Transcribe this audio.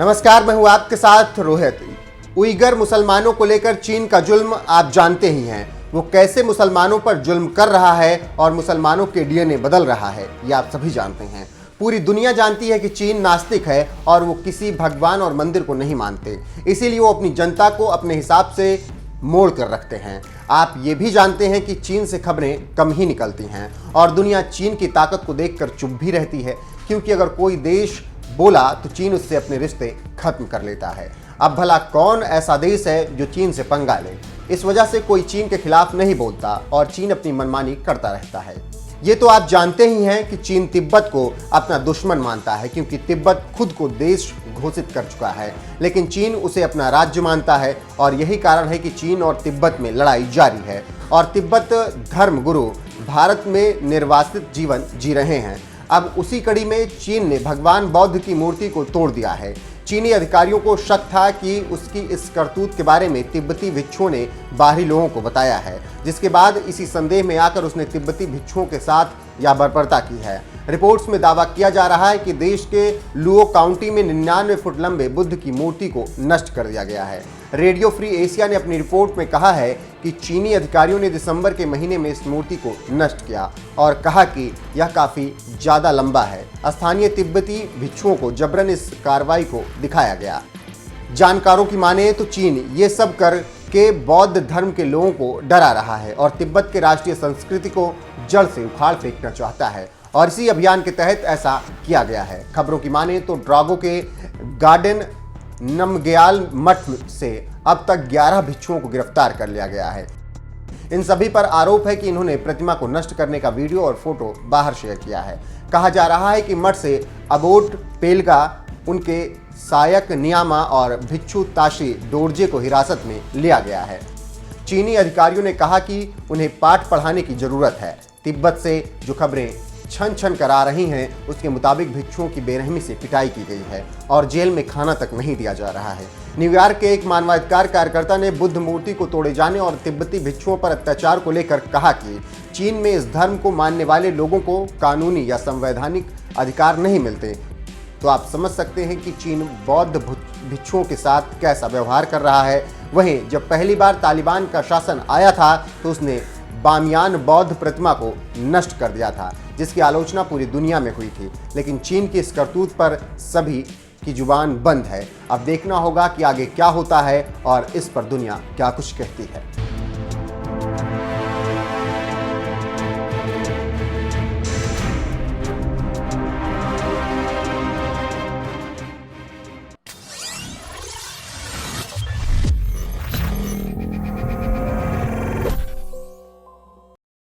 नमस्कार, मैं हूं आपके साथ रोहित। उइगर मुसलमानों को लेकर चीन का जुल्म आप जानते ही हैं। वो कैसे मुसलमानों पर जुल्म कर रहा है और मुसलमानों के डीएनए बदल रहा है, ये आप सभी जानते हैं। पूरी दुनिया जानती है कि चीन नास्तिक है और वो किसी भगवान और मंदिर को नहीं मानते, इसीलिए वो अपनी जनता को अपने हिसाब से मोड़ कर रखते हैं। आप ये भी जानते हैं कि चीन से खबरें कम ही निकलती हैं और दुनिया चीन की ताकत को देखकर चुप भी रहती है, क्योंकि अगर कोई देश बोला तो चीन उससे अपने रिश्ते खत्म कर लेता है। अब भला कौन ऐसा देश है जो चीन से पंगा ले? इस वजह से कोई चीन के खिलाफ नहीं बोलता और चीन अपनी मनमानी करता रहता है। ये तो आप जानते ही हैं कि चीन तिब्बत को अपना दुश्मन मानता है, क्योंकि तिब्बत खुद को देश घोषित कर चुका है, लेकिन चीन उसे अपना राज्य मानता है और यही कारण है कि चीन और तिब्बत में लड़ाई जारी है। और तिब्बत धर्म गुरु भारत में निर्वासित जीवन जी रहे हैं। अब उसी कड़ी में चीन ने भगवान बौद्ध की मूर्ति को तोड़ दिया है। चीनी अधिकारियों को शक था कि उसकी इस करतूत के बारे में तिब्बती भिक्षुओं ने बाहरी लोगों को बताया है, जिसके बाद इसी संदेह में आकर उसने तिब्बती भिक्षुओं के साथ यह बर्बरता की है। रिपोर्ट्स में दावा किया जा रहा है कि देश के लुओ काउंटी में 99 फुट लंबे बुद्ध की मूर्ति को नष्ट कर दिया गया है। रेडियो फ्री एशिया ने अपनी रिपोर्ट में कहा है कि चीनी अधिकारियों ने दिसंबर के महीने में इस मूर्ति को नष्ट किया और कहा कि यह काफ़ी ज़्यादा लंबा है। स्थानीय तिब्बती भिक्षुओं को जबरन इस कार्रवाई को दिखाया गया। जानकारों की माने तो चीन ये सब कर के बौद्ध धर्म के लोगों को डरा रहा है और तिब्बत के राष्ट्रीय संस्कृति को जड़ से उखाड़ फेंकना चाहता है, और इसी अभियान के तहत ऐसा किया गया है। खबरों की माने तो ड्रागो के गार्डन नमग्याल मठ से अब तक 11 भिक्षुओं को गिरफ्तार कर लिया गया है। इन सभी पर आरोप है कि इन्होंने प्रतिमा को नष्ट करने का वीडियो और फोटो बाहर शेयर किया है। कहा जा रहा है कि मठ से अबोट पेलगा, उनके सायक नियामा और भिक्षु ताशी डोरजे को हिरासत में लिया गया है। चीनी अधिकारियों ने कहा कि उन्हें पाठ पढ़ाने की जरूरत है। तिब्बत से जो खबरें छन छन करा रही हैं, उसके मुताबिक भिक्षुओं की बेरहमी से पिटाई की गई है और जेल में खाना तक नहीं दिया जा रहा है। न्यूयॉर्क के एक मानवाधिकार कार्यकर्ता ने बुद्ध मूर्ति को तोड़े जाने और तिब्बती भिक्षुओं पर अत्याचार को लेकर कहा कि चीन में इस धर्म को मानने वाले लोगों को कानूनी या संवैधानिक अधिकार नहीं मिलते। तो आप समझ सकते हैं कि चीन बौद्ध भिक्षुओं के साथ कैसा व्यवहार कर रहा है। वहीं जब पहली बार तालिबान का शासन आया था तो उसने बामियान बौद्ध प्रतिमा को नष्ट कर दिया था, जिसकी आलोचना पूरी दुनिया में हुई थी। लेकिन चीन की इस करतूत पर सभी की जुबान बंद है। अब देखना होगा कि आगे क्या होता है और इस पर दुनिया क्या कुछ कहती है।